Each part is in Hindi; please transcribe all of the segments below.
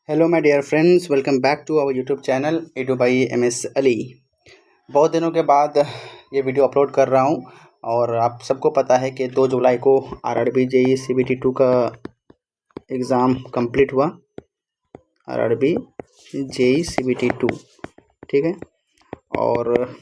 Hello my dear friends, welcome back to our YouTube channel edu by MS Ali. बहुत दिनों के बाद ये वीडियो अपलोड कर रहा हूँ और आप सबको पता है कि 2 जुलाई को RRB JEE CBT 2 का एग्ज़ाम कंप्लीट हुआ। RRB JEE CBT 2, ठीक है। और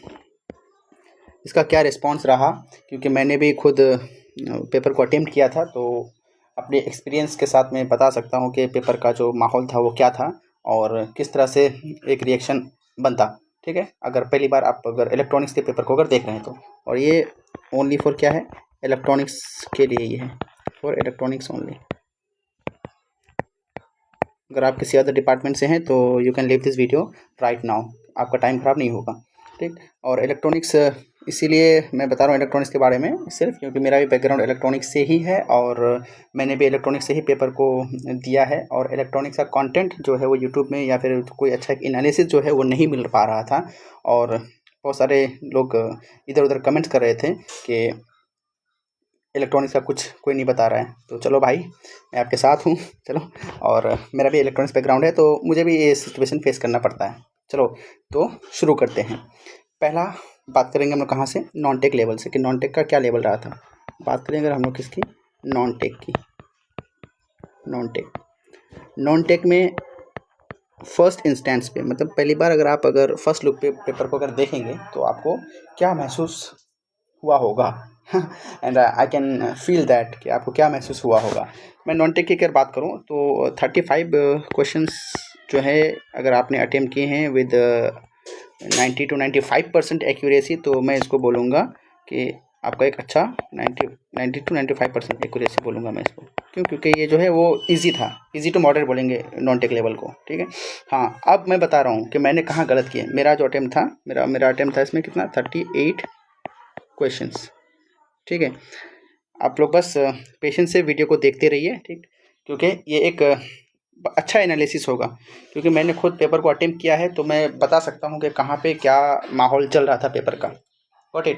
इसका क्या रिस्पांस रहा, क्योंकि मैंने भी खुद पेपर को अटेम्प्ट किया था, तो अपने एक्सपीरियंस के साथ मैं बता सकता हूँ कि पेपर का जो माहौल था वो क्या था और किस तरह से एक रिएक्शन बनता, ठीक है। अगर पहली बार आप इलेक्ट्रॉनिक्स के पेपर को देख रहे हैं तो, और ये ओनली फॉर क्या है, इलेक्ट्रॉनिक्स के लिए ही है, फॉर इलेक्ट्रॉनिक्स ओनली। अगर आप किसी अदर डिपार्टमेंट से हैं तो you can leave this video right now, आपका टाइम ख़राब नहीं होगा, ठीक। और इलेक्ट्रॉनिक्स इसीलिए मैं बता रहा हूँ इलेक्ट्रॉनिक्स के बारे में सिर्फ, क्योंकि मेरा भी बैकग्राउंड इलेक्ट्रॉनिक्स से ही है और मैंने भी इलेक्ट्रॉनिक्स से ही पेपर को दिया है। और इलेक्ट्रॉनिक्स का कंटेंट जो है वो यूट्यूब में या फिर कोई अच्छा एनालिसिस जो है वो नहीं मिल पा रहा था, और बहुत सारे लोग इधर उधर कमेंट्स कर रहे थे कि इलेक्ट्रॉनिक्स का कुछ कोई नहीं बता रहा है। तो चलो भाई, मैं आपके साथ हूँ, चलो। और मेरा भी इलेक्ट्रॉनिक्स बैकग्राउंड है तो मुझे भी ये सिचुएशन फेस करना पड़ता है। चलो तो शुरू करते हैं। पहला बात करेंगे हम लोग कहाँ से, नॉन टेक लेवल से, कि नॉन टेक का क्या लेवल रहा था। बात करेंगे अगर हम लोग किसकी, नॉन टेक की। नॉन टेक में फर्स्ट इंस्टेंस पे, मतलब पहली बार अगर फर्स्ट लुक पे पेपर को देखेंगे तो आपको क्या महसूस हुआ होगा and I can feel that कि आपको क्या महसूस हुआ होगा। मैं नॉन टेक की अगर बात करूं तो 35 क्वेश्चंस जो है अगर आपने अटेम्प्ट किए हैं विद 90 to 95% एक्यूरेसी, तो मैं इसको बोलूँगा कि आपका एक अच्छा 90 to 95% एक्यूरेसी बोलूँगा मैं इसको। क्यों? क्योंकि ये जो है वो इजी था, इजी टू मॉडरेट बोलेंगे नॉन टेक लेवल को, ठीक है। हाँ, अब मैं बता रहा हूँ कि मैंने कहाँ गलत किया। मेरा जो अटेम्प्ट था, मेरा अटेम्प्ट था इसमें कितना, 38 क्वेश्चंस, ठीक है। आप लोग बस पेशेंस से वीडियो को देखते रहिए, ठीक, क्योंकि ये एक अच्छा एनालिसिस होगा। क्योंकि मैंने खुद पेपर को अटेम्प्ट किया है तो मैं बता सकता हूँ कि कहाँ पे क्या माहौल चल रहा था पेपर का। Got it.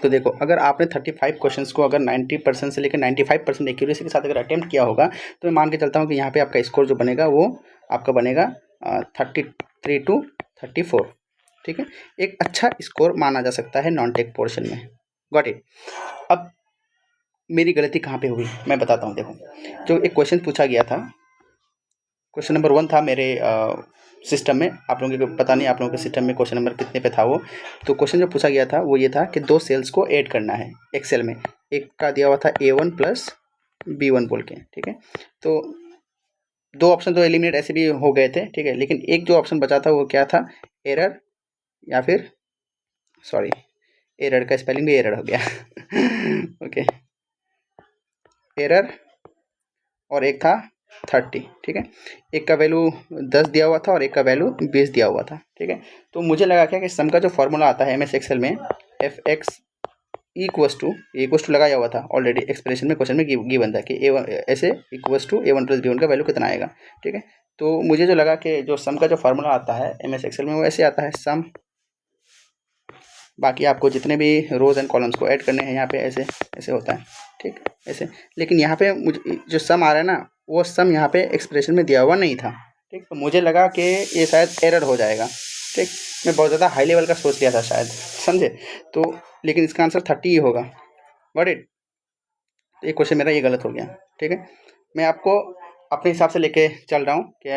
तो देखो, अगर आपने 35 क्वेश्चंस को अगर 90% से लेकर 95% एक्यूरेसी के साथ अगर अटेम्प्ट किया होगा तो मैं मान के चलता हूँ कि यहाँ पे आपका स्कोर जो बनेगा वो आपका बनेगा 33 to 34, ठीक है। एक अच्छा स्कोर माना जा सकता है नॉन टेक पोर्शन में। Got it. अब मेरी गलती कहाँ पे हुई मैं बताता हूँ। देखो, जो एक क्वेश्चन पूछा गया था, क्वेश्चन नंबर 1 था मेरे सिस्टम में। आप लोगों को पता नहीं आप लोगों के सिस्टम में क्वेश्चन नंबर कितने पे था वो। तो क्वेश्चन जो पूछा गया था वो ये था कि 2 सेल्स को ऐड करना है एक्सेल में। एक का दिया हुआ था A1 प्लस B1 बोल के, ठीक है। तो 2 ऑप्शन तो एलिमिनेट ऐसे भी हो गए थे, ठीक है। लेकिन एक जो ऑप्शन बचा था वो क्या था, एरर, या फिर सॉरी, एरर का स्पेलिंग भी एरर हो गया ओके, एरर, और एक था 30, ठीक है। एक का वैल्यू 10 दिया हुआ था और एक का वैल्यू 20 दिया हुआ था, ठीक है। तो मुझे लगा क्या कि सम का जो फॉर्मूला आता है MS एक्सेल में, fx इक्वस टू लगाया हुआ था ऑलरेडी एक्सप्रेशन में, क्वेश्चन में गिवन था कि ऐसे equals to A1 plus B1 का वैल्यू कितना आएगा, ठीक है। तो मुझे जो लगा कि जो सम का जो फॉर्मूला आता है MS एक्सेल में वो ऐसे आता है, सम, बाकी आपको जितने भी रोज एंड कॉलम्स को ऐड करने हैं यहाँ पे ऐसे ऐसे होता है, ठीक, ऐसे। लेकिन यहाँ पे मुझे जो सम आ रहा है ना, वो सम यहाँ पे एक्सप्रेशन में दिया हुआ नहीं था, ठीक। तो मुझे लगा कि ये शायद एरर हो जाएगा, ठीक। मैं बहुत ज़्यादा हाई लेवल का सोच लिया था शायद, समझे। तो लेकिन इसका आंसर 30 ही होगा। Got it. तो ये क्वेश्चन मेरा ये गलत हो गया, ठीक है। मैं आपको अपने हिसाब से लेके चल रहा हूँ कि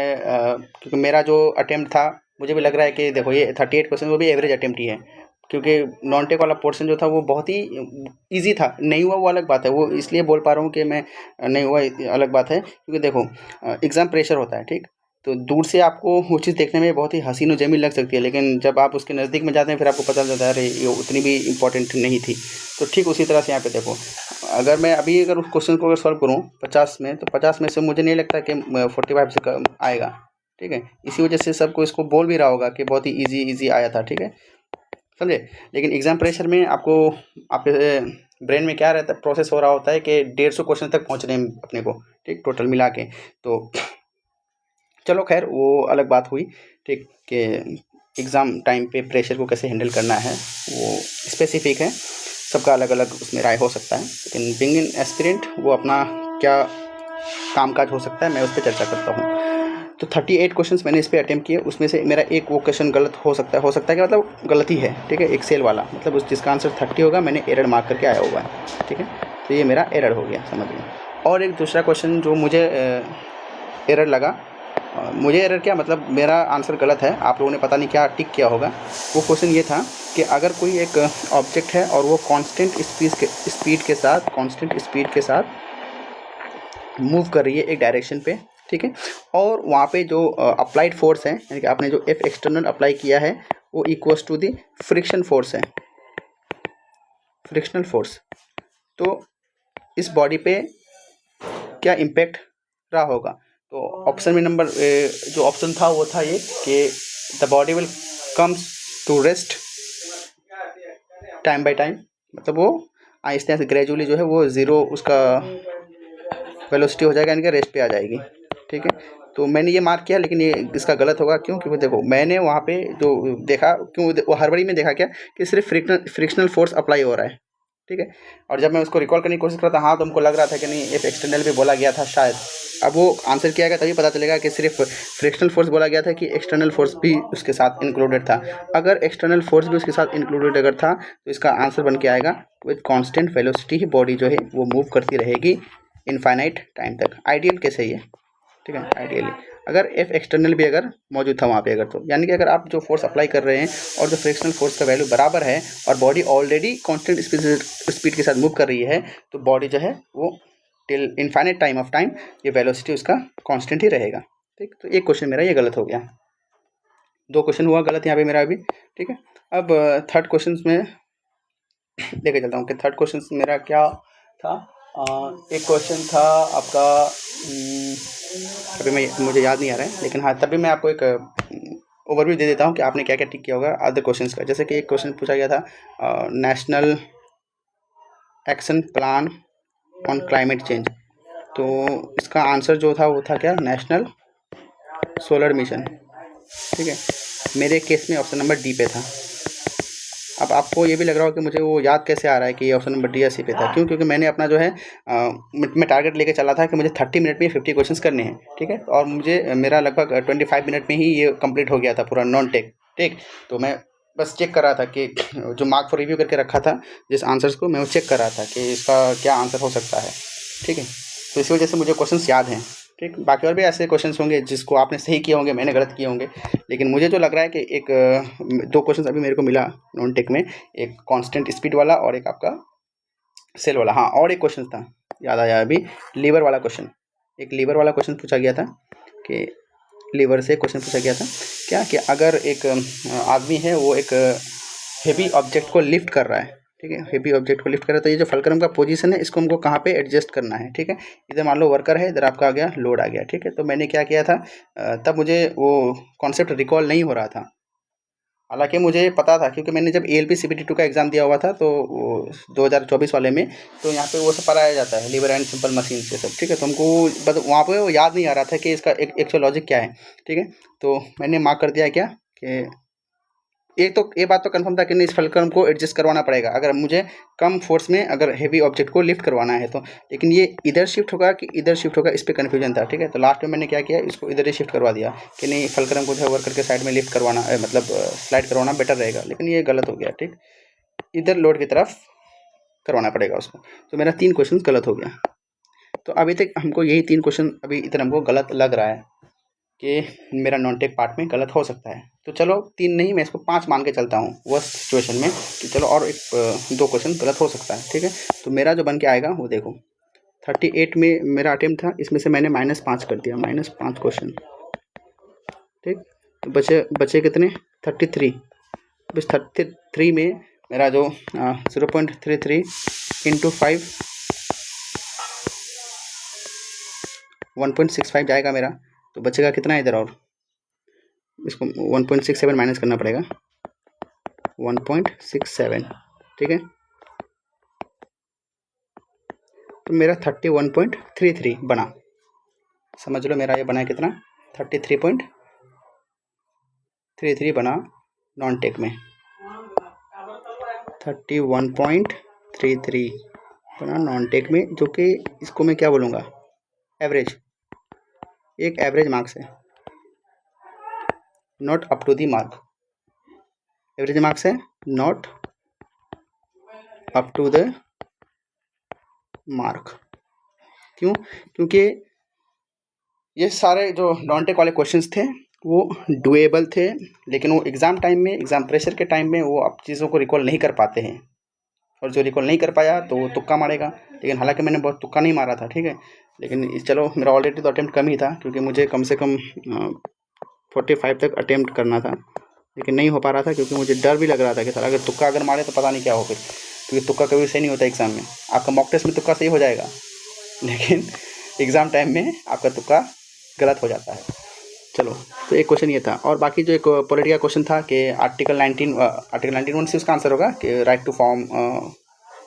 क्योंकि मेरा जो अटेम्प्ट था मुझे भी लग रहा है कि देखो ये 38 क्वेश्चन वो भी एवरेज अटेम्प्ट ही है, क्योंकि नॉन टेक वाला पोर्शन जो था वो बहुत ही इजी था। नहीं हुआ वो अलग बात है, वो इसलिए बोल पा रहा हूँ कि मैं नहीं हुआ अलग बात है, क्योंकि देखो एग्ज़ाम प्रेशर होता है, ठीक। तो दूर से आपको वो चीज़ देखने में बहुत ही हसीन और जमील लग सकती है, लेकिन जब आप उसके नज़दीक में जाते हैं फिर आपको पता चलता है अरे ये उतनी भी इम्पोर्टेंट नहीं थी। तो ठीक उसी तरह से यहाँ पे देखो, अगर मैं अभी अगर उस क्वेश्चन को अगर सॉल्व करूँ 50 में, तो 50 में से मुझे नहीं लगता कि 45 से कम आएगा, ठीक है। इसी वजह से सबको इसको बोल भी रहा होगा कि बहुत ही ईजी आया था, ठीक है, समझे। लेकिन एग्ज़ाम प्रेशर में आपको आपके ब्रेन में क्या रहता है, प्रोसेस हो रहा होता है कि 150 क्वेश्चन तक पहुँचने हैं अपने को, ठीक, टोटल मिला के। तो चलो खैर वो अलग बात हुई, ठीक, कि एग्ज़ाम टाइम पे प्रेशर को कैसे हैंडल करना है वो स्पेसिफिक है, सबका अलग अलग उसमें राय हो सकता है। लेकिन बीइंग एन एस्पिरेंट वो अपना क्या कामकाज हो सकता है मैं उस पर चर्चा करता हूँ। तो 38 क्वेश्चंस मैंने इस पे अटेम्प्ट किए, उसमें से मेरा एक वो क्वेश्चन गलत हो सकता है क्या मतलब गलत ही है, ठीक है, एक सेल वाला, मतलब उस जिसका आंसर 30 होगा मैंने एरर मार्क करके आया हुआ है, ठीक है, तो ये मेरा एरर हो गया, समझ लीजिए। और एक दूसरा क्वेश्चन जो मुझे एरर लगा, मुझे एरर क्या मतलब मेरा आंसर गलत है, आप लोगों ने पता नहीं क्या टिक किया होगा। वो क्वेश्चन ये था कि अगर कोई एक ऑब्जेक्ट है और वो कांस्टेंट स्पीड के साथ मूव कर रही है एक डायरेक्शन पे, ठीक है, और वहाँ पे जो अप्लाइड फोर्स है, यानी कि आपने जो एफ एक्सटर्नल अप्लाई किया है वो equals to the friction force है, फ्रिक्शनल फोर्स, तो इस बॉडी पे क्या इम्पैक्ट रहा होगा। तो ऑप्शन में नंबर जो ऑप्शन था वो था ये कि the body will comes to rest time by time, मतलब वो आहिस्ते आहिस्ते ग्रेजुअली जो है वो ज़ीरो उसका वेलोसिटी हो जाएगा, यानी कि रेस्ट पे आ जाएगी, ठीक है। तो मैंने ये मार्क किया, लेकिन ये इसका गलत होगा, क्यों, क्योंकि देखो मैंने वहाँ पे जो देखा, क्यों वो हड़बड़ी में देखा क्या कि सिर्फ फ्रिक्शनल फोर्स अप्लाई हो रहा है, ठीक है, और जब मैं उसको रिकॉल करने की कोशिश करता हाँ तो हमको लग रहा था कि नहीं एफ एक्सटर्नल भी बोला गया था शायद। अब वो आंसर किया गया तभी पता चलेगा कि सिर्फ फ्रिक्शनल फोर्स बोला गया था कि एक्सटर्नल फोर्स भी उसके साथ इंक्लूडेड था। अगर एक्सटर्नल फोर्स भी उसके साथ इंक्लूडेड अगर था तो इसका आंसर बन के आएगा with constant velocity he body जो है वो मूव करती रहेगी इनफाइनाइट टाइम तक। आइडियल केस है ये, ठीक है, आइडियली अगर एफ एक्सटर्नल भी अगर मौजूद था वहाँ पे अगर, तो यानी कि अगर आप जो फोर्स अप्लाई कर रहे हैं और जो फ्रिक्शनल फोर्स का वैल्यू बराबर है और बॉडी ऑलरेडी कांस्टेंट स्पीड के साथ मूव कर रही है, तो बॉडी जो है वो till infinite time of time ये वेलोसिटी उसका कांस्टेंट ही रहेगा, ठीक। तो एक क्वेश्चन मेरा ये गलत हो गया, दो क्वेश्चन हुआ गलत यहाँ पे मेरा अभी, ठीक है। अब थर्ड क्वेश्चन में लेके चलता हूँ कि थर्ड क्वेश्चन मेरा क्या था। एक क्वेश्चन था आपका, अभी मुझे याद नहीं आ रहा है, लेकिन हाँ तभी मैं आपको एक ओवरव्यू दे देता हूँ कि आपने क्या क्या टिक किया होगा अदर क्वेश्चंस का। जैसे कि एक क्वेश्चन पूछा गया था national action plan on climate change, तो इसका आंसर जो था वो था क्या, नेशनल सोलर मिशन, ठीक है। मेरे केस में ऑप्शन नंबर डी पे था। अब आपको ये भी लग रहा हो कि मुझे वो याद कैसे आ रहा है कि ये ऑप्शन नंबर डी या सी पे था, क्यों, क्योंकि मैंने अपना जो है मैं टारगेट लेके चला था कि मुझे 30 मिनट में 50 क्वेश्चंस करने हैं, ठीक है, और मुझे मेरा लगभग 25 मिनट में ही ये कंप्लीट हो गया था पूरा नॉन टेक, ठीक। तो मैं बस चेक कर रहा था कि जो मार्क फॉर रिव्यू करके रखा था जिस आंसर्स को, मैं वो चेक कर रहा था कि इसका क्या आंसर हो सकता है, ठीक है। तो इसी वजह से मुझे क्वेश्चंस याद हैं, ठीक। बाकी और भी ऐसे क्वेश्चंस होंगे जिसको आपने सही किए होंगे, मैंने गलत किए होंगे, लेकिन मुझे जो लग रहा है कि एक दो क्वेश्चंस अभी मेरे को मिला नॉन टेक में, एक कांस्टेंट स्पीड वाला और एक आपका सेल वाला। हाँ और एक क्वेश्चन था याद आया अभी, लीवर वाला क्वेश्चन, एक लीवर वाला क्वेश्चन पूछा गया था कि लीवर से क्वेश्चन पूछा गया था क्या कि अगर एक आदमी है वो एक हेवी ऑब्जेक्ट को लिफ्ट कर रहा है, ठीक है, हेवी ऑब्जेक्ट को लिफ्ट कर रहा है, तो ये जो फलक्रम का पोजीशन है इसको हमको कहाँ पे एडजस्ट करना है, ठीक है। इधर मान लो वर्कर है, इधर आपका आ गया लोड आ गया, ठीक है। तो मैंने क्या किया था, तब मुझे वो कॉन्सेप्ट रिकॉल नहीं हो रहा था, हालांकि मुझे पता था क्योंकि मैंने जब ALP CPT2 का एग्ज़ाम दिया हुआ था तो 2024 वाले में, तो यहाँ पे वो सब पढ़ाया जाता है लीवर एंड सिंपल मशीन से सब, ठीक है। तो हमको बस वहाँ पे वो याद नहीं आ रहा था कि इसका एक्चुअल लॉजिक क्या है, ठीक है। तो मैंने मार्क कर दिया क्या कि ये बात तो कंफर्म था कि नहीं इस फलक्रम को एडजस्ट करवाना पड़ेगा अगर मुझे कम फोर्स में अगर हेवी ऑब्जेक्ट को लिफ्ट करवाना है तो, लेकिन ये इधर शिफ्ट होगा कि इधर शिफ्ट होगा इस पर कन्फ्यूजन था, ठीक है। तो लास्ट में मैंने क्या किया, इसको इधर ही शिफ्ट करवा दिया कि नहीं फलक्रम को जो है वर्कर के साइड में लिफ्ट करवाना मतलब स्लाइड करवाना बेटर रहेगा, लेकिन ये गलत हो गया, ठीक। इधर लोड की तरफ करवाना पड़ेगा उसको। तो मेरा 3 क्वेश्चन गलत हो गया। तो अभी तक हमको यही 3 क्वेश्चन अभी इधर हमको गलत लग रहा है कि मेरा नॉन टेक पार्ट में गलत हो सकता है। तो चलो 3 नहीं, मैं इसको 5 मान के चलता हूँ वर्स्ट सिचुएशन में कि चलो और एक 2 क्वेश्चन गलत हो सकता है, ठीक है। तो मेरा जो बन के आएगा वो देखो 38 में मेरा अटेम्प्ट था, इसमें से मैंने -5 कर दिया, -5 क्वेश्चन, ठीक। तो बचे कितने 33, बस 33 में मेरा जो 0.33 इंटू 5 1.65 जाएगा मेरा, तो बचेगा कितना इधर, और इसको 1.67 माइनस करना पड़ेगा, 1.67, ठीक है। तो मेरा 31.33 बना, समझ लो मेरा ये बना कितना 33.33 बना नॉन टेक में, 31.33 बना नॉन टेक में, जो कि इसको मैं क्या बोलूँगा एवरेज, एक एवरेज मार्क्स है, not up to the mark. Average marks है not up to the mark. क्यों? क्योंकि ये सारे जो नॉन टेक वाले क्वेश्चंस थे वो डुएबल थे, लेकिन वो एग्ज़ाम टाइम में, एग्ज़ाम प्रेशर के टाइम में वो आप चीज़ों को रिकॉल नहीं कर पाते हैं, और जो रिकॉल नहीं कर पाया तो वो तुक्का मारेगा। लेकिन हालांकि मैंने बहुत तुक्का नहीं मारा था, ठीक है, लेकिन चलो मेरा ऑलरेडी तो अटेम्प्ट कम ही था, क्योंकि मुझे कम से कम 45 तक अटेम्प्ट करना था, लेकिन नहीं हो पा रहा था, क्योंकि मुझे डर भी लग रहा था कि सर अगर तुक्का अगर मारे तो पता नहीं क्या हो फिर, क्योंकि तुक्का कभी सही नहीं होता एग्ज़ाम में। आपका मॉक टेस्ट में तुक्का सही हो जाएगा, लेकिन एग्ज़ाम टाइम में आपका तुक्का गलत हो जाता है। चलो, तो एक क्वेश्चन ये था, और बाकी जो एक पॉलिटी का क्वेश्चन था कि आर्टिकल 19 से उसका आंसर होगा कि राइट टू फॉर्म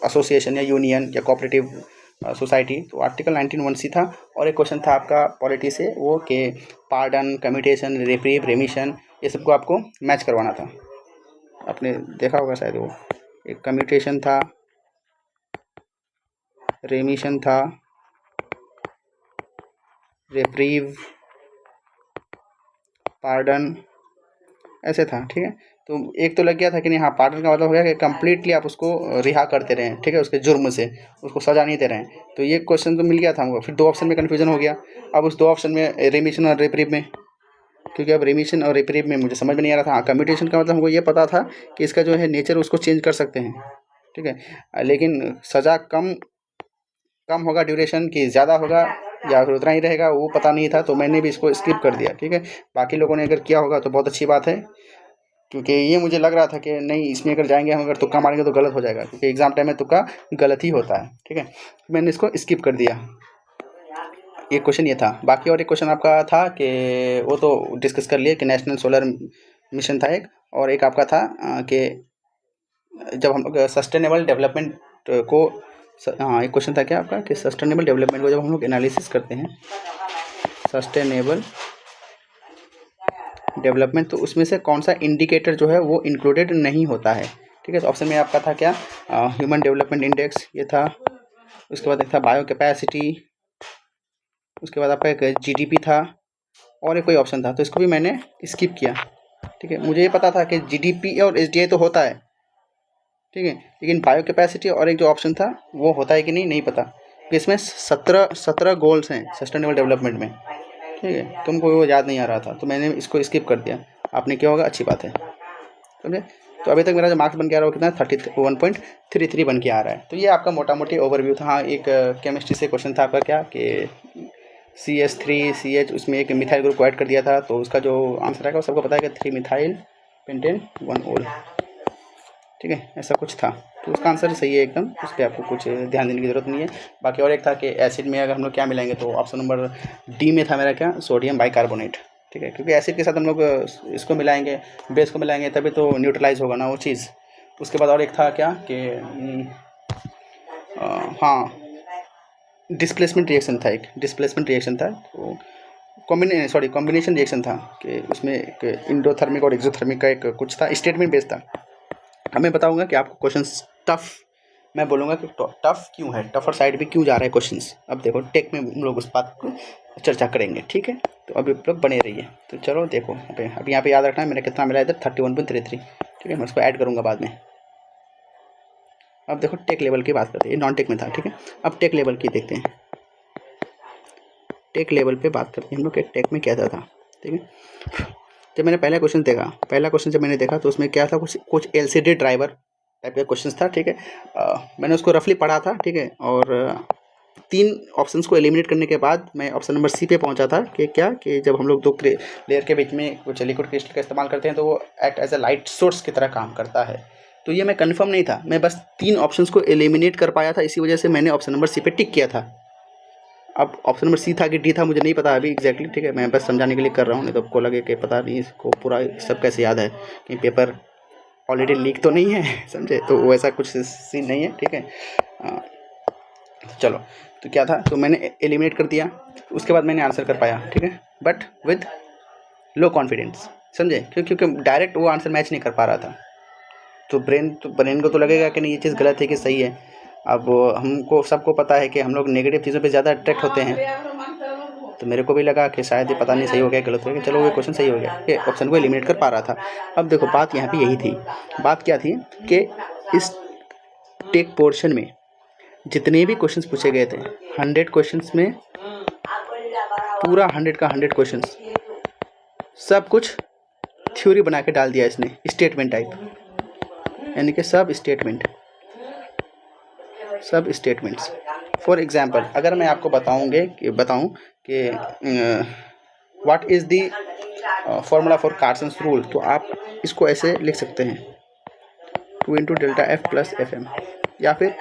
एसोसिएशन या यूनियन या कोऑपरेटिव सोसाइटी, तो आर्टिकल 19(1) था। और एक क्वेश्चन था आपका पॉलिटी से वो कि पार्डन, कम्यूटेशन, रेप्रीव, रेमिशन, ये सबको आपको मैच करवाना था। आपने देखा होगा शायद, वो एक कम्यूटेशन था, रेमिशन था, रेप्रीव, पार्डन, ऐसे था, ठीक है। तो एक तो लग गया था कि नहीं, हाँ पार्डन का मतलब हो गया कि कम्प्लीटली आप उसको रिहा करते रहें, ठीक है, उसके जुर्म से उसको सज़ा नहीं दे रहे हैं। तो ये क्वेश्चन तो मिल गया था हमको। फिर दो ऑप्शन में कन्फ्यूजन हो गया। अब उस दो ऑप्शन में रेमिशन और रेप्रीव में, क्योंकि अब रेमिशन और रेप्रीव में मुझे समझ में नहीं आ रहा था। हाँ, कम्यूटेशन का मतलब हमको ये पता था कि इसका जो है नेचर उसको चेंज कर सकते हैं, ठीक है, लेकिन सज़ा कम होगा, ड्यूरेशन की ज़्यादा होगा, या फिर उतना ही रहेगा, वो पता नहीं था, तो मैंने भी इसको स्किप कर दिया, ठीक है। बाकी लोगों ने अगर किया होगा तो बहुत अच्छी बात है, क्योंकि ये मुझे लग रहा था कि नहीं, इसमें अगर जाएंगे हम, अगर तुक्का मारेंगे तो गलत हो जाएगा, क्योंकि एग्ज़ाम टाइम में तुक्का गलत ही होता है, ठीक है। मैंने इसको स्किप कर दिया। एक क्वेश्चन ये था। बाकी और एक क्वेश्चन आपका था कि वो तो डिस्कस कर लिए कि नेशनल सोलर मिशन था एक, और एक आपका था कि जब हम लोग सस्टेनेबल डेवलपमेंट को हाँ, एक क्वेश्चन था क्या आपका कि सस्टेनेबल डेवलपमेंट को जब हम लोग एनालिसिस करते हैं, सस्टेनेबल डेवलपमेंट, तो उसमें से कौन सा इंडिकेटर जो है वो इंक्लूडेड नहीं होता है, ठीक है। तो ऑप्शन में आपका था क्या, ह्यूमन डेवलपमेंट इंडेक्स ये था, उसके बाद एक था बायो कैपेसिटी, उसके बाद आपका एक जीडीपी था, और एक कोई ऑप्शन था, तो इसको भी मैंने स्किप किया, ठीक है। मुझे ये पता था कि जीडीपी और एसडीआई तो होता है, ठीक है, लेकिन बायो कैपेसिटी और एक जो ऑप्शन था वो होता है कि नहीं, नहीं पता, कि इसमें 17 गोल्स हैं सस्टेनेबल डेवलपमेंट में, ठीक है। तुमको वो याद नहीं आ रहा था, तो मैंने इसको स्किप कर दिया। आपने किया होगा, अच्छी बात है, समझे। तो अभी तक मेरा जो मार्क्स बन के आ रहा है वो कितना है, 31.33 बन के आ रहा है। तो ये आपका मोटा मोटी ओवरव्यू था। हाँ, एक केमिस्ट्री से क्वेश्चन था आपका क्या कि CH3CH, उसमें एक मिथाइल ग्रुप को ऐड कर दिया था, तो उसका जो आंसर आएगा वो सबको पता है कि 3 मिथाइल पेंटेन 1 ओल, ठीक है, ऐसा कुछ था। तो उसका आंसर सही है एकदम, उस पर आपको कुछ ध्यान देने की ज़रूरत नहीं है। बाकी और एक था कि एसिड में अगर हम लोग क्या मिलाएंगे, तो ऑप्शन नंबर डी में था मेरा क्या, सोडियम बाइकार्बोनेट, ठीक है, क्योंकि एसिड के साथ हम लोग इसको मिलाएंगे, बेस को मिलाएंगे, तभी तो न्यूट्रलाइज होगा ना वो चीज़। उसके बाद और एक था क्या कि हाँ, डिस्प्लेसमेंट रिएक्शन था, एक डिस्प्लेसमेंट रिएक्शन था, तो कॉम्बिनेशन रिएक्शन था कि उसमें एक इंडोथर्मिक और एक्सोथर्मिक का एक कुछ था, स्टेटमेंट बेस्ड था। अब मैं बताऊंगा कि आपको क्वेश्चंस टफ, मैं बोलूँगा कि टफ क्यों है, टफर साइड भी क्यों जा रहा है क्वेश्चंस। अब देखो, टेक में हम लोग उस बात को चर्चा करेंगे, ठीक है। तो अभी आप लोग बने रहिए। तो चलो देखो, अब यहाँ पे याद रखना है मेरा कितना मिला इधर, 31.33, ठीक है, मैं उसको ऐड करूँगा बाद में। अब देखो टेक लेवल की बात करते हैं, ये नॉन टेक में था, ठीक है। अब टेक लेवल की देखते हैं, टेक लेवल पे बात करते हैं हम लोग कि टेक में क्या था, ठीक है। जब मैंने पहला क्वेश्चन जब मैंने देखा, तो उसमें क्या था, कुछ एलसीडी ड्राइवर टाइप का क्वेश्चन था, ठीक है। मैंने उसको रफली पढ़ा था, ठीक है, और 3 ऑप्शंस को एलिमिनेट करने के बाद मैं ऑप्शन नंबर सी पे पहुंचा था कि क्या, कि जब हम लोग 2 लेयर के बीच में कुछ लिक्विड क्रिस्टल का इस्तेमाल करते हैं तो वो act as a light source की तरह काम करता है। तो ये मैं कंफर्म नहीं था, मैं बस 3 ऑप्शंस को एलिमिनेट कर पाया था, इसी वजह से मैंने ऑप्शन नंबर सी पे टिक किया था। अब ऑप्शन नंबर सी था कि डी था, मुझे नहीं पता अभी एग्जैक्टली, ठीक है, मैं बस समझाने के लिए कर रहा हूँ, नहीं तो आपको लगे कि पता नहीं इसको पूरा सब कैसे याद है, कि पेपर ऑलरेडी लीक तो नहीं है, समझे, तो वैसा कुछ सीन नहीं है, ठीक है। चलो, तो क्या था, तो मैंने एलिमिनेट कर दिया, उसके बाद मैंने आंसर कर पाया, ठीक है, बट विद लो कॉन्फिडेंस, समझे, क्योंकि डायरेक्ट वो आंसर मैच नहीं कर पा रहा था। तो ब्रेन को तो लगेगा कि नहीं ये चीज़ गलत है कि सही है। अब हमको सबको पता है कि हम लोग नेगेटिव चीज़ों पे ज़्यादा अट्रैक्ट होते हैं, तो मेरे को भी लगा कि शायद ये पता नहीं सही हो गया गलत हो गया, चलो ये क्वेश्चन सही हो गया, ये ऑप्शन को एलिमिनेट कर पा रहा था। अब देखो बात यहाँ पे यही थी, बात क्या थी कि इस टेक पोर्शन में जितने भी क्वेश्चंस पूछे गए थे 100 क्वेश्चंस में पूरा 100 का 100 क्वेश्चंस सब कुछ थ्योरी बना के डाल दिया इसने, स्टेटमेंट टाइप, यानी कि सब स्टेटमेंट्स। फॉर एग्जांपल अगर मैं आपको बताऊं कि what is the formula for Carson's rule, तो आप इसको ऐसे लिख सकते हैं 2 × delta F plus F M, या फिर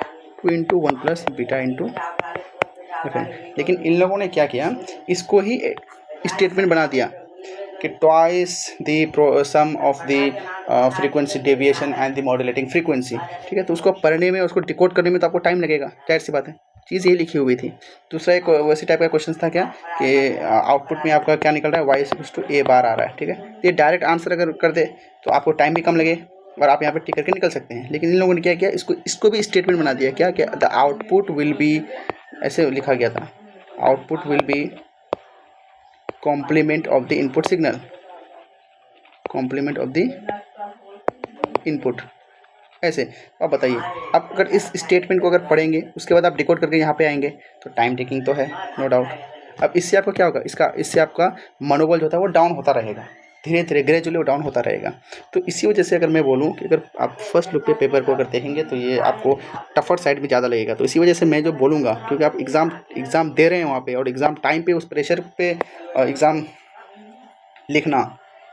2 × 1 plus beta into F M. लेकिन इन लोगों ने क्या किया, इसको ही स्टेटमेंट बना दिया कि twice the sum of the frequency deviation and the modulating frequency. ठीक है, तो उसको पढ़ने में, उसको डिकोड करने में तो आपको टाइम लगेगा, जाहिर सी बात है, चीज़ ये लिखी हुई थी। दूसरा एक वैसी टाइप का क्वेश्चन था क्या कि आउटपुट में आपका क्या निकल रहा है, वाई इक्वल्स टू ए बार आ रहा है। ठीक है, ये डायरेक्ट आंसर अगर कर दे तो आपको टाइम भी कम लगे और आप यहाँ पे टिक करके निकल सकते हैं। लेकिन इन लोगों ने क्या किया, इसको भी स्टेटमेंट बना दिया क्या कि द आउटपुट विल बी, ऐसे लिखा गया था, output will be complement of the input signal, complement of the input, ऐसे। आप बताइए, आप अगर इस स्टेटमेंट को अगर पढ़ेंगे उसके बाद आप डिकोड करके यहाँ पे आएंगे तो टाइम टेकिंग तो है, नो डाउट। अब इससे आपको क्या होगा, इससे आपका मनोबल जो होता है वो डाउन होता रहेगा, धीरे धीरे ग्रेजुअली वो डाउन होता रहेगा। तो इसी वजह से अगर मैं बोलूँ कि अगर आप फर्स्ट लुक पे पेपर को अगर देखेंगे तो ये आपको टफर साइड में ज़्यादा लगेगा। तो इसी वजह से मैं जो बोलूँगा, क्योंकि आप एग्ज़ाम दे रहे हैं वहाँ पे, और एग्ज़ाम टाइम पे उस प्रेशर पे एग्ज़ाम लिखना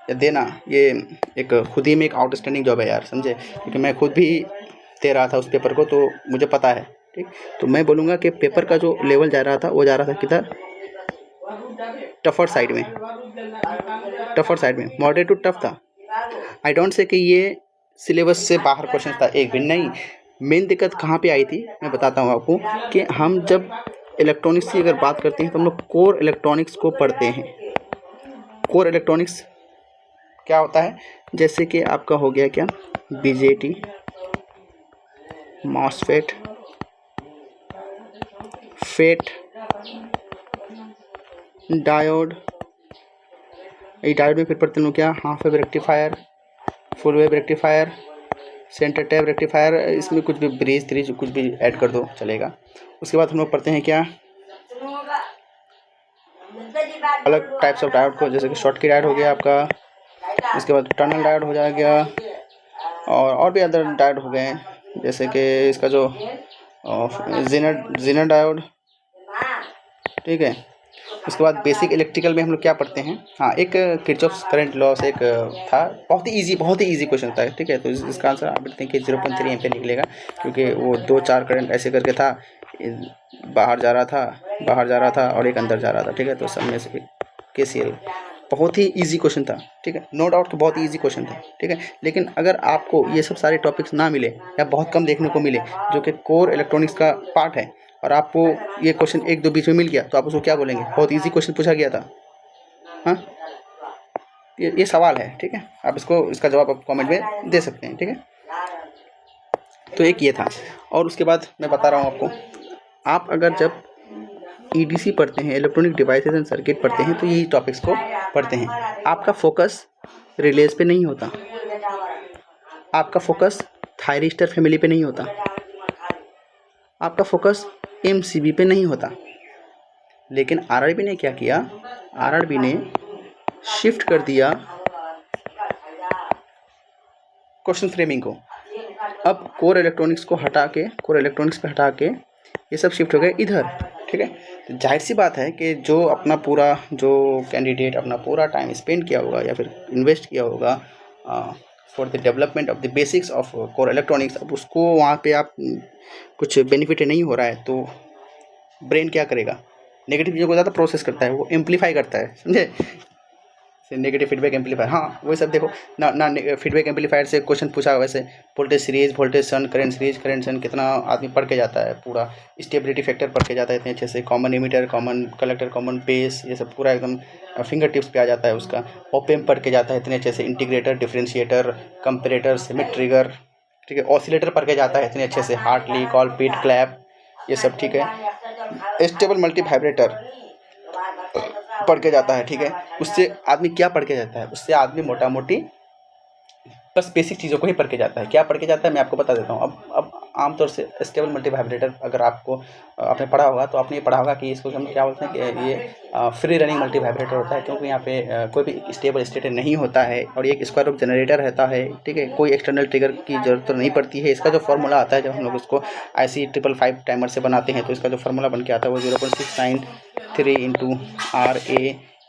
या देना, ये एक खुद ही में एक आउटस्टैंडिंग जॉब है यार, समझे, क्योंकि मैं खुद भी दे रहा था उस पेपर को, तो मुझे पता है। ठीक, तो मैं बोलूँगा कि पेपर का जो लेवल जा रहा था वो जा रहा था किधर, टफर साइड में, मॉडरेट टू टफ था। आई डोंट से कि ये सिलेबस से बाहर क्वेश्चन था, एक भी नहीं। मेन दिक्कत कहाँ पे आई थी मैं बताता हूँ आपको, कि हम जब इलेक्ट्रॉनिक्स की अगर बात करते हैं तो हम लोग कोर इलेक्ट्रॉनिक्स को पढ़ते हैं। कोर इलेक्ट्रॉनिक्स क्या होता है, जैसे कि आपका हो गया क्या, बीजेटी, मॉसफेट, फेट, डायोड, ये डायोड में फिर पढ़ते हैं क्या, half wave rectifier, full wave rectifier, centre tap rectifier, इसमें कुछ भी ब्रिज त्रिज कुछ भी ऐड कर दो चलेगा। उसके बाद हम लोग पढ़ते हैं क्या, अलग टाइप्स ऑफ डायोड को, जैसे कि शॉर्ट की डायोड हो गया आपका, इसके बाद टनल डायोड हो जाएगा, और भी अदर डायोड हो गए, जैसे कि इसका जो जेनर डायोड। ठीक है, उसके बाद बेसिक इलेक्ट्रिकल में हम लोग क्या पढ़ते हैं, हाँ, एक किरचॉफ्स करंट लॉ से एक था, बहुत ही इजी क्वेश्चन था। ठीक है, तो इसका आंसर आप देखते हैं कि 0.3 एम्पीयर निकलेगा, क्योंकि वो 2-4 करंट ऐसे करके था, बाहर जा रहा था और एक अंदर जा रहा था। ठीक है, तो सब में से KCL, बहुत ही इजी क्वेश्चन था। ठीक है, नो डाउट कि बहुत ही इजी क्वेश्चन था। ठीक है, लेकिन अगर आपको ये सब सारे टॉपिक्स ना मिले या बहुत कम देखने को मिले जो कि कोर इलेक्ट्रॉनिक्स का पार्ट है, और आपको ये क्वेश्चन 1-2 बीच में मिल गया, तो आप उसको क्या बोलेंगे, बहुत इजी क्वेश्चन पूछा गया था। हाँ, ये सवाल है। ठीक है, आप इसका जवाब आप कमेंट में दे सकते हैं। ठीक है, तो एक ये था। और उसके बाद मैं बता रहा हूँ आपको, आप अगर जब EDC पढ़ते हैं, इलेक्ट्रॉनिक डिवाइसेस एंड सर्किट पढ़ते हैं, तो यही टॉपिक्स को पढ़ते हैं। आपका फोकस रिलेज पे नहीं होता, आपका फोकस थायरिस्टर फैमिली पे नहीं होता, आपका फोकस MCB पे नहीं होता। लेकिन RRB ने क्या किया, RRB ने शिफ्ट कर दिया क्वेश्चन फ्रेमिंग को। अब कोर इलेक्ट्रॉनिक्स पे हटा के ये सब शिफ्ट हो गए इधर। ठीक है, तो जाहिर सी बात है कि जो कैंडिडेट अपना पूरा टाइम स्पेंड किया होगा या फिर इन्वेस्ट किया होगा for the development of the basics of core electronics, अब उसको वहाँ पे आप कुछ बेनिफिट नहीं हो रहा है, तो ब्रेन क्या करेगा, नेगेटिव चीज़ों को ज़्यादा प्रोसेस करता है, वो एम्पलीफाई करता है, समझे, नेगेटिव फीडबैक एम्पलीफायर। हाँ, वही सब देखो ना फीडबैक एम्पलीफायर से क्वेश्चन पूछा वैसे, वोल्टेज सीरीज, वोल्टेज सन, करंट सीरीज, करंट सन, कितना आदमी पढ़ के जाता है, पूरा स्टेबिलिटी फैक्टर पढ़ के जाता है इतने अच्छे से, common emitter, common collector, common base, ये सब पूरा एकदम फिंगर टिप्स पे आ जाता है उसका। ओपेम पढ़ के जाता है इतने अच्छे से, integrator, differentiator, comparator, symmetry trigger. ठीक है, ऑसिलेटर पढ़ के जाता है इतने अच्छे से, हार्टली, कॉलपिट, क्लैप, ये सब। ठीक है, स्टेबल मल्टी वाइब्रेटर, पढ़ के जाता है, ठीक है। उससे आदमी क्या पढ़ के जाता है, उससे आदमी मोटा मोटी बस बेसिक चीज़ों को ही पढ़ के जाता है। क्या पढ़ के जाता है मैं आपको बता देता हूँ। अब आमतौर से स्टेबल मल्टी वाइब्रेटर अगर आपको आपने पढ़ा होगा तो आपने ये पढ़ा होगा कि इसको हम क्या बोलते हैं कि ये फ्री रनिंग मल्टी वाइब्रेटर होता है, क्योंकि यहाँ पे कोई भी स्टेबल स्टेट नहीं होता है और ये एक स्क्वायर रूट जनरेटर रहता है, ठीक है। कोई एक्सटर्नल ट्रिगर की जरूरत तो नहीं पड़ती है। इसका जो फॉर्मूला आता है जब हम लोग उसको IC555 टाइमर से बनाते हैं तो इसका जो फॉर्मूला बन के आता है वो 0.693 इंटू RA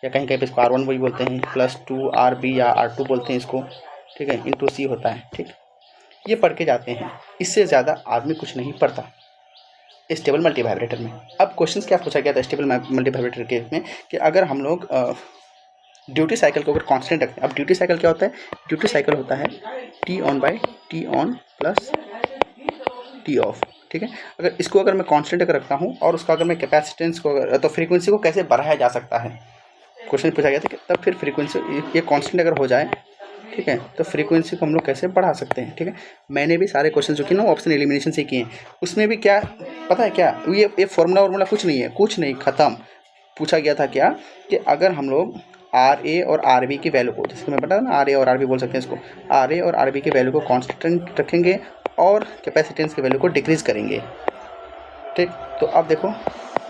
या कहीं कहीं पे इसको R1 वही बोलते हैं, +2 RB या R2 बोलते हैं इसको, ठीक है, इंटू C होता है, ठीक। ये पढ़ के जाते हैं, इससे ज़्यादा आदमी कुछ नहीं पढ़ता स्टेबल मल्टी वाइब्रेटर में। अब क्वेश्चन क्या पूछा गया था स्टेबल मल्टी वाइब्रेटर के में कि अगर हम लोग ड्यूटी साइकिल को अगर कांस्टेंट रखते हैं। अब ड्यूटी साइकिल क्या होता है, ड्यूटी साइकिल होता है T on by T on plus T of, ठीक है। अगर इसको अगर मैं कांस्टेंट अगर रखता हूँ और उसका अगर मैं कैपेसिटेंस को तो फ्रीक्वेंसी को कैसे बढ़ाया जा सकता है, क्वेश्चन पूछा गया था कि तब फिर फ्रीक्वेंसी ये कांस्टेंट अगर हो जाए, ठीक है, तो फ्रीक्वेंसी को हम लोग कैसे बढ़ा सकते हैं, ठीक है। मैंने भी सारे क्वेश्चन जो कि ना ऑप्शन एलिमिनेशन से किए हैं, उसमें भी क्या पता है क्या, ये फॉर्मूला कुछ नहीं है, कुछ नहीं, ख़त्म। पूछा गया था क्या कि अगर हम लोग RA और RB की वैल्यू को, जैसे मैं बता ना RA और RB बोल सकते हैं इसको, RA और RB की वैल्यू को कांस्टेंट रखेंगे और कैपेसिटेंस की वैल्यू को डिक्रीज़ करेंगे, ठीक। तो अब देखो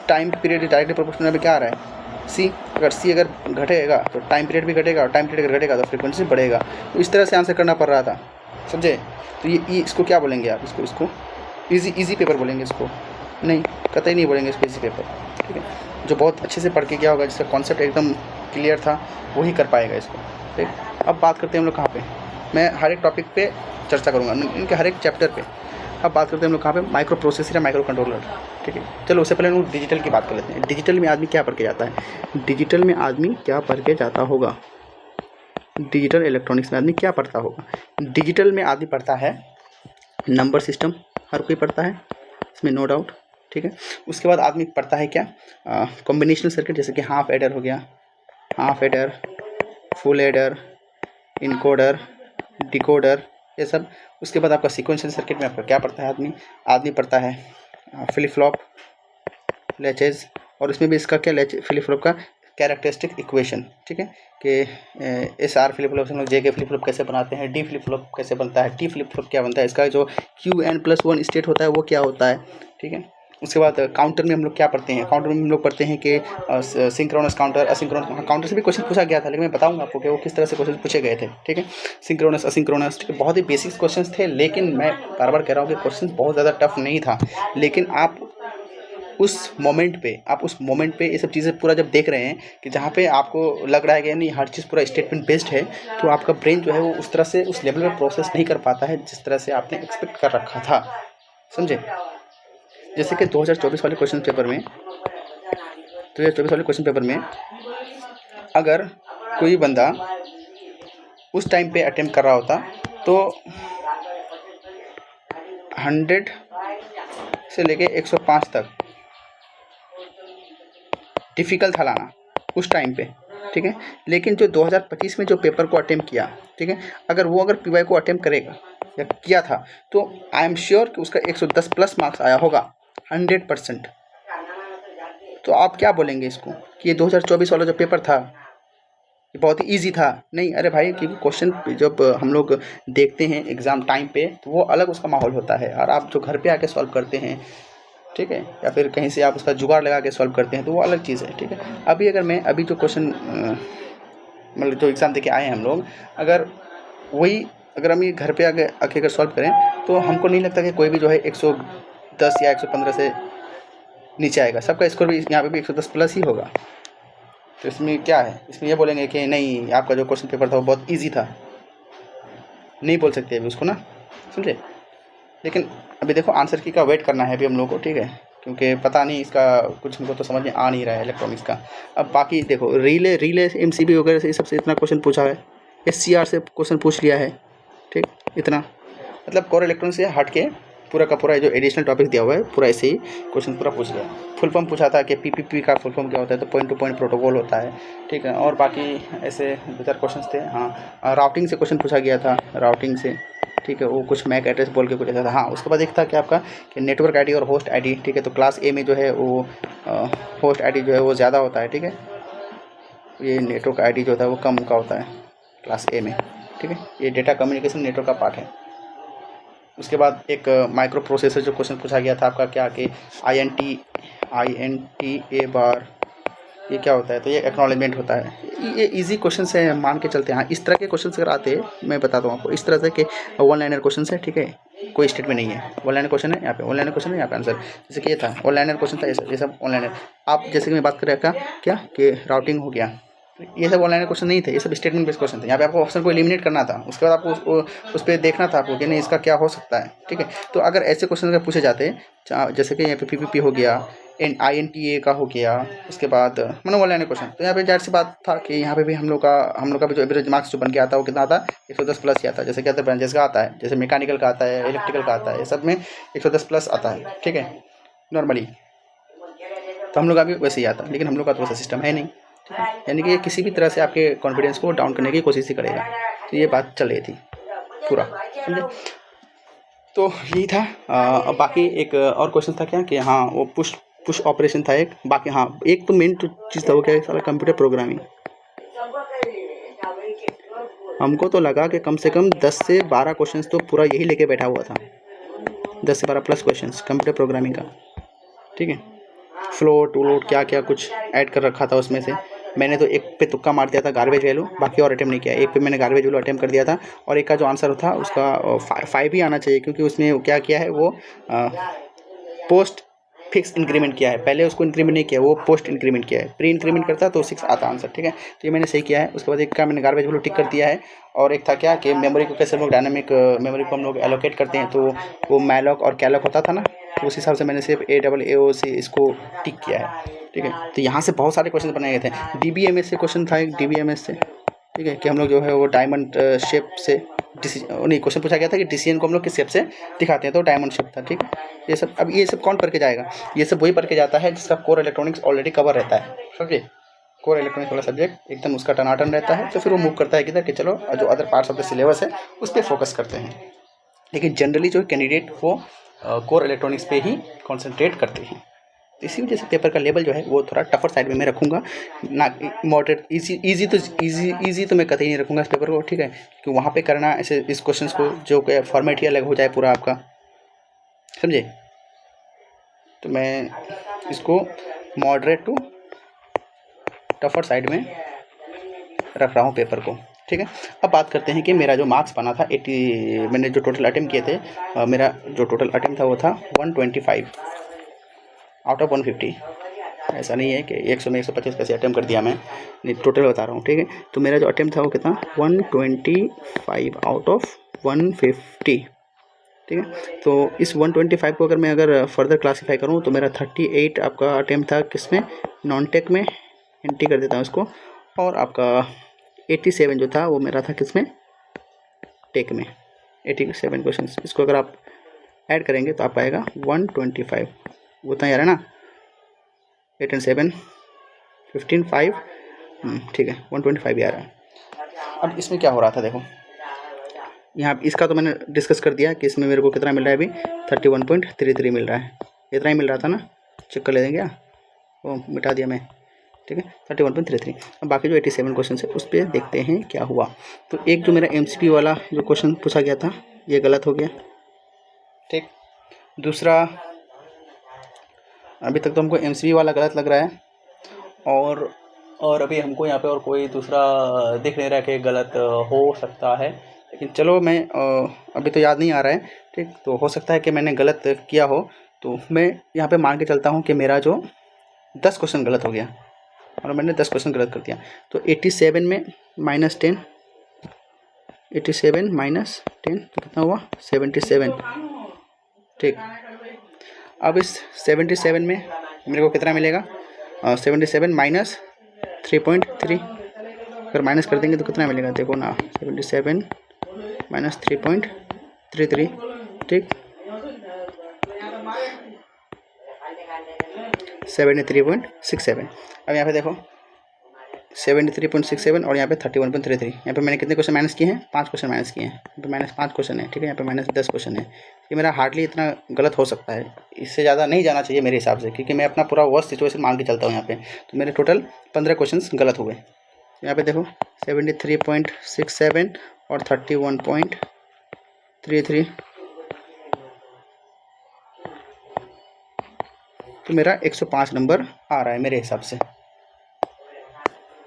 टाइम पीरियड डायरेक्टली प्रोपोर्शनल में क्या आ रहा है C, अगर C अगर घटेगा तो टाइम पीरियड भी घटेगा और टाइम पीरियड अगर घटेगा तो फ्रीक्वेंसी बढ़ेगा। तो इस तरह से आंसर करना पड़ रहा था, समझे। तो ये इसको क्या बोलेंगे आप, इसको इजी पेपर बोलेंगे इसको, नहीं कतई नहीं बोलेंगे इसको इजी पेपर, ठीक है। जो बहुत अच्छे से पढ़ के गया होगा, जिसका कॉन्सेप्ट एकदम क्लियर था, वही कर पाएगा इसको, ठीक। अब बात करते हैं हम लोग कहाँ पे, मैं हर एक टॉपिक पे चर्चा करूँगा, इनके हर एक चैप्टर पे। अब बात करते हैं हम लोग कहाँ पे, माइक्रो प्रोसेसर या माइक्रो कंट्रोलर, ठीक है। चलो उससे पहले हम लोग डिजिटल की बात कर लेते हैं। डिजिटल में आदमी क्या पढ़ के जाता है, डिजिटल में आदमी क्या पढ़ के जाता होगा, डिजिटल इलेक्ट्रॉनिक्स में आदमी क्या पढ़ता होगा। डिजिटल में आदमी पढ़ता है नंबर सिस्टम, हर कोई पढ़ता है इसमें नो डाउट, ठीक है। उसके बाद आदमी पढ़ता है क्या, कॉम्बिनेशनल सर्किट, जैसे कि हाफ एडर हो गया, half adder, full adder, encoder, decoder, ये सब। उसके बाद आपका सीक्वेंशियल सर्किट में आपका क्या पढ़ता है आदमी पढ़ता है फ्लिप फ्लॉप, लैचेज, और इसमें भी इसका क्या फ्लिप फ्लॉप का कैरेक्टरिस्टिक इक्वेशन, ठीक है, कि SR फ्लिप फ्लॉप से हम लोग JK फ्लिप फ्लॉप कैसे बनाते हैं, D फ्लिप फ्लॉप कैसे बनता है, T फ्लिप फ्लॉप क्या बनता है, इसका जो QN+1 स्टेट होता है वो क्या होता है, ठीक है। उसके बाद काउंटर में हम लोग क्या पढ़ते हैं, काउंटर में हम लोग पढ़ते हैं कि सिंक्रोनस काउंटर, असिंक्रोनस। काउंटर से भी क्वेश्चन पूछा गया था, लेकिन मैं बताऊंगा आपको कि वो किस तरह से क्वेश्चन पूछे गए थे, ठीक है। सिंक्रोनस, असिंक्रोनस, ठीक है, बहुत ही बेसिक क्वेश्चन थे, लेकिन मैं बार बार कह रहा हूँ कि क्वेश्चन बहुत ज़्यादा टफ नहीं था। लेकिन आप उस मोमेंट पे ये सब चीज़ें पूरा जब देख रहे हैं कि जहाँ पे आपको लग रहा है कि नहीं हर चीज़ पूरा स्टेटमेंट बेस्ड है, तो आपका ब्रेन जो है वो उस तरह से उस लेवल में प्रोसेस नहीं कर पाता है जिस तरह से आपने एक्सपेक्ट कर रखा था, समझे। जैसे कि 2024 वाले क्वेश्चन पेपर में अगर कोई बंदा उस टाइम पे अटेम्प्ट कर रहा होता तो 100 से लेके 105 तक डिफ़िकल्ट था लाना उस टाइम पे, ठीक है। लेकिन जो 2025 में जो पेपर को अटेम्प्ट किया, ठीक है, अगर PY को अटेम्प्ट करेगा या किया था तो आई एम श्योर कि उसका 110 प्लस मार्क्स आया होगा 100%। तो आप क्या बोलेंगे इसको कि ये 2024 वाला जो पेपर था ये बहुत ही ईजी था? नहीं, अरे भाई, क्योंकि क्वेश्चन जब हम लोग देखते हैं एग्ज़ाम टाइम पे तो वो अलग उसका माहौल होता है, और आप जो घर पे आके सॉल्व करते हैं, ठीक है, या फिर कहीं से आप उसका जुगाड़ लगा के सॉल्व करते हैं तो वो अलग चीज़ है, ठीक है। अभी जो क्वेश्चन मतलब जो एग्ज़ाम दे के आए हैं हम लोग, अगर हम ये घर पे आके अगर सॉल्व करें तो हमको नहीं लगता कि कोई भी जो है 110 या 115 से नीचे आएगा। सबका स्कोर भी यहाँ पे भी 110 प्लस ही होगा। तो इसमें क्या है, इसमें ये बोलेंगे कि नहीं आपका जो क्वेश्चन पेपर था वो बहुत ईजी था, नहीं बोल सकते अभी उसको ना, समझे। लेकिन अभी देखो आंसर की का वेट करना है अभी हम लोग को, ठीक है, क्योंकि पता नहीं इसका कुछ हमको तो समझ में आ नहीं रहा है इलेक्ट्रॉनिक्स का। अब बाकी देखो रिले MCB वगैरह से सबसे इतना क्वेश्चन पूछा है, SCR से क्वेश्चन पूछ लिया है, ठीक, इतना मतलब कोर इलेक्ट्रॉनिक्स से हट के पूरा का पूरा जो एडिशनल टॉपिक दिया हुआ है पूरा ऐसे ही क्वेश्चन पूरा पूछ लिया। फुल फॉर्म पूछा था कि PPP का फुल फॉर्म क्या होता है, तो पॉइंट टू पॉइंट प्रोटोकॉल होता है, ठीक है। और बाकी ऐसे 2-4 क्वेश्चन थे। हाँ, राउटिंग से क्वेश्चन पूछा गया था, राउटिंग से, ठीक है, वो कुछ मैक एड्रेस बोल के कुछ ऐसा था। हाँ, उसके बाद एक था कि आपका कि नेटवर्क ID और होस्ट ID, ठीक है। तो क्लास A में जो है वो होस्ट ID जो है वो ज़्यादा होता है, ठीक है, ये नेटवर्क आईडी जो होता है वो कम का होता है क्लास ए में, ठीक है। ये डेटा कम्युनिकेशन नेटवर्क का पार्ट है। उसके बाद एक माइक्रो प्रोसेसर जो क्वेश्चन पूछा गया था आपका क्या कि INT ए बार ये क्या होता है, तो ये एक्नॉलेजमेंट होता है। ये इजी क्वेश्चन है, मान के चलते हैं। हाँ, इस तरह के क्वेश्चन अगर आते हैं, मैं बताता हूँ आपको, इस तरह से कि वन लाइनर क्वेश्चन है, ठीक है, कोई स्टेटमेंट नहीं है, वन लाइनर क्वेश्चन है, यहाँ पे वन लाइनर क्वेश्चन है, यहाँ पे आंसर। जैसे कि ये था वन लाइनर क्वेश्चन था, ये सब वन लाइनर। आप जैसे कि मैं बात कर रहा था क्या कि राउटिंग हो गया, ये सब वन लाइनर क्वेश्चन नहीं थे, ये सब स्टेटमेंट बेस्ड क्वेश्चन थे। यहाँ पे आपको ऑप्शन को एलिमिनेट करना था, उसके बाद आपको उस पर देखना था आपको कि नहीं इसका क्या हो सकता है, ठीक है। तो अगर ऐसे क्वेश्चन अगर पूछे जाते, जैसे कि यहाँ पे PPP हो गया, INTA का हो गया, उसके बाद मतलब वन लाइनर क्वेश्चन, तो यहाँ पे जाहिर सी बात था कि यहाँ पे भी हम लोग का भी जो एवरेज मार्क्स जो बन के आता है वो कितना आता है, 110 प्लस ही आता है। जैसे कहते हैं ब्रांचेस का आता है, जैसे मैकेनिकल का आता है, इलेक्ट्रिकल का आता है, ये सब में 110 प्लस आता है, ठीक है, नॉर्मली। तो हम लोग का भी वैसे ही आता है, लेकिन हम लोग का तो वैसा सिस्टम है नहीं, ठीक है। यानी कि किसी भी तरह से आपके कॉन्फिडेंस को डाउन करने की कोशिश ही करेगा। तो ये बात चल रही थी पूरा, समझे। तो यही था। अब बाकी एक और क्वेश्चन था क्या कि हाँ वो पुश ऑपरेशन था एक। बाकी हाँ एक तो मेन चीज़ था वो क्या है, सारा कंप्यूटर प्रोग्रामिंग। हमको तो लगा कि कम से कम 10 से 12 क्वेश्चंस तो पूरा यही लेके बैठा हुआ था, 10 से 12 प्लस क्वेश्चंस कंप्यूटर प्रोग्रामिंग का, ठीक है। फ्लोट वोट क्या क्या कुछ ऐड कर रखा था उसमें से। मैंने तो एक पे तुक्का मार दिया था गार्बेज वैल्यू, बाकी और अटेम्प्ट नहीं किया। एक पे मैंने गार्बेज वैल्यू अटेम्प्ट कर दिया था, और एक का जो आंसर था उसका 5 ही आना चाहिए, क्योंकि उसमें क्या किया है वो पोस्ट फिक्स इंक्रीमेंट किया है। पहले उसको इंक्रीमेंट नहीं किया, वो पोस्ट इंक्रीमेंट किया है। प्री इंक्रीमेंट करता तो 6 आता आंसर, ठीक है। तो ये मैंने सही किया है। उसके बाद एक का मैंने गार्बेज वैल्यू टिक कर दिया है, और एक था क्या कि मेमोरी को कैसे हम लोग डायनामिक मेमोरी को हम लोग एलोकेट करते हैं, तो वो मैलॉक और कैलॉक होता था ना, तो उस हिसाब से मैंने सिर्फ AAAOC इसको टिक किया है, ठीक है। तो यहाँ से बहुत सारे क्वेश्चन बनाए गए थे। DBMS से क्वेश्चन था एक, DBMS से, ठीक है, कि हम लोग जो है वो डायमंड शेप से नहीं, क्वेश्चन पूछा गया था कि डिसीजन को हम लोग किस शेप से दिखाते हैं, तो डायमंड शेप था, ठीक है। ये सब अब ये सब कौन पढ़ के जाएगा, ये सब वही पढ़ के जाता है जिसका कोर इलेक्ट्रॉनिक्स ऑलरेडी कवर रहता है, समझे। कोर इलेक्ट्रॉनिक्स वाला सब्जेक्ट एकदम उसका टनाटन रहता है, तो फिर वो मूव करता है किधर कि चलो जो other parts of the syllabus है उस पर फोकस करते हैं। लेकिन जनरली जो कैंडिडेट वो कोर इलेक्ट्रॉनिक्स पे ही कॉन्सेंट्रेट करते हैं। इसी वजह से पेपर का लेवल जो है वो थोड़ा टफर साइड में मैं रखूँगा ना, मॉडरेट। इजी तो मैं कतई नहीं रखूँगा इस पेपर को, ठीक है, कि वहाँ पे करना ऐसे इस क्वेश्चंस को जो कि फॉर्मेट ही अलग हो जाए पूरा आपका, समझे। तो मैं इसको मॉडरेट टू टफर साइड में रख रहा हूँ पेपर को, ठीक है। अब बात करते हैं कि मेरा जो मार्क्स बना था 80, मैंने जो टोटल अटेम्प्ट किए थे, मेरा जो टोटल अटेम्प्ट था वो था 125 आउट ऑफ 150। ऐसा नहीं है कि 100 में 125 कैसे अटेम्प्ट कर दिया, मैं नहीं, टोटल बता रहा हूँ, ठीक है। तो मेरा जो अटेम्प्ट था वो कितना 125 आउट ऑफ 150, ठीक है। तो इस 125 को अगर फर्दर क्लासीफाई करूँ तो मेरा 38 आपका अटेम्प्ट था किसमें, नॉन टेक में, एंट्री कर देता हूँ इसको। और आपका 87 जो था वो मेरा था किसमें, टेक में, 87 क्वेश्चन। इसको अगर आप ऐड करेंगे तो आप आएगा 125, उतना ही आ रहा है ना, 8 and 7 15 5, ठीक है, 125 ही आ रहा है। अब इसमें क्या हो रहा था देखो, यहाँ इसका तो मैंने डिस्कस कर दिया कि इसमें मेरे को कितना मिल रहा है अभी, 31.33 मिल रहा है, इतना ही मिल रहा था ना, चेक कर लेंगे क्या, वो मिटा दिया मैं, ठीक है, 31.33। अब बाकी जो 87 क्वेश्चन है उस पर देखते हैं क्या हुआ। तो एक जो मेरा MCQ वाला जो क्वेश्चन पूछा गया था ये गलत हो गया, ठीक। दूसरा अभी तक तो हमको MCQ वाला गलत लग रहा है, और अभी हमको यहाँ पे और कोई दूसरा दिख नहीं रहा कि गलत हो सकता है, लेकिन चलो मैं अभी तो याद नहीं आ रहा है, ठीक। तो हो सकता है कि मैंने गलत किया हो, तो मैं यहाँ पे मान के चलता हूँ कि मेरा जो 10 क्वेश्चन गलत हो गया, और मैंने 10 क्वेश्चन गलत कर दिया। तो 87 में -10, 87 -10 तो कितना हुआ 77, ठीक। अब इस 77 में मेरे को कितना मिलेगा, 77 -3.3, अगर माइनस कर देंगे तो कितना मिलेगा देखो ना, 77 -3.33, ठीक, 73.67। अब यहाँ पे देखो 73.67 और यहाँ पे 31.33, यहाँ पे मैंने कितने क्वेश्चन माइनस किए हैं, 5 क्वेश्चन माइनस किए हैं, यहाँ पे -5 क्वेश्चन है, ठीक है, यहाँ पे -10 क्वेश्चन है। ये मेरा हार्डली इतना गलत हो सकता है, इससे ज़्यादा नहीं जाना चाहिए मेरे हिसाब से, क्योंकि मैं अपना पूरा वर्स्ट सिचुएशन मान के चलता हूँ यहाँ पे। तो मेरे टोटल 15 क्वेश्चन गलत हुए, यहाँ पे देखो 73.67 और 31.33, तो मेरा 105 नंबर आ रहा है मेरे हिसाब से